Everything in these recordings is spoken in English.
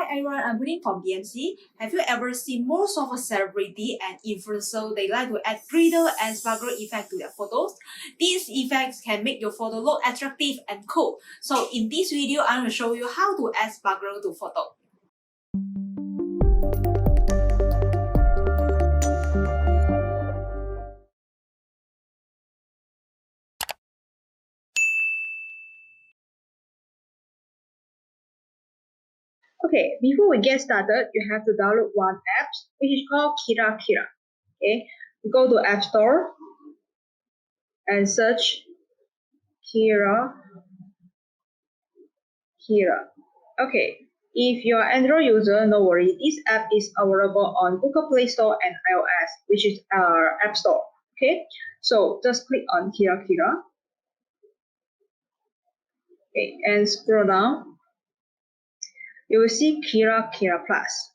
everyone, I'm Pui Teng from BMC. Have you ever seen most of a celebrity and influencer, they like to add glitter and sparkle effect to their photos? These effects can make your photo look attractive and cool. So in this video, I'm going to show you how to add sparkle to photo. Okay, before we get started, you have to download one app which is called Kira. Okay, you go to App Store and search Kira. Okay, if you're an Android user, no worry. This app is available on Google Play Store and iOS, which is our App Store. Okay, so just click on Kira. Okay, and scroll down. You will see Kira Plus.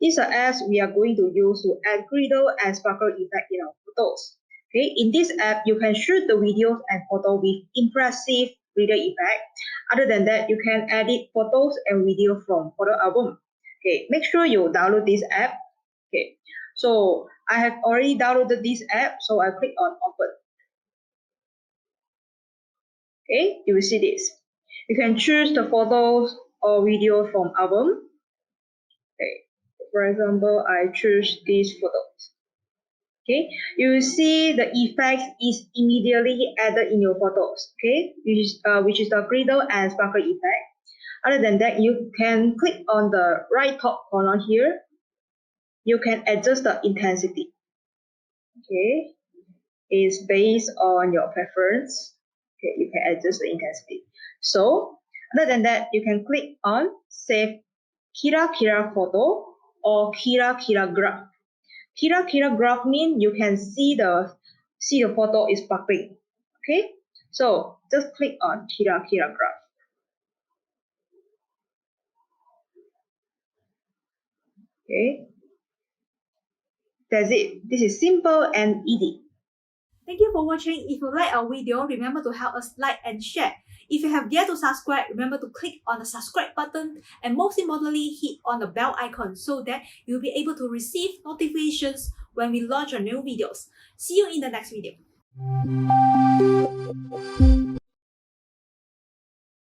These are apps we are going to use to add glitter and sparkle effect in our photos. Okay, in this app, you can shoot the videos and photos with impressive glitter effect. Other than that, you can edit photos and video from photo album. Okay, make sure you download this app. Okay, so I have already downloaded this app, so I click on open. Okay, you will see this. You can choose the photos or video from album. Okay, for example, I choose these photos. Okay, you will see the effect is immediately added in your photos. Okay, which is the glitter and sparkle effect. Other than that, you can click on the right top corner here. You can adjust the intensity. Okay, it's based on your preference. Okay, you can adjust the intensity. So, other than that, you can click on Save Kira Photo or Kira Graph. Kira graph means you can see the photo is sparkling. Okay, so just click on Kira graph. Okay, that's it. This is simple and easy. Thank you for watching. If you like our video, remember to help us like and share. If you have yet to subscribe, remember to click on the subscribe button and most importantly, hit on the bell icon so that you'll be able to receive notifications when we launch our new videos. See you in the next video.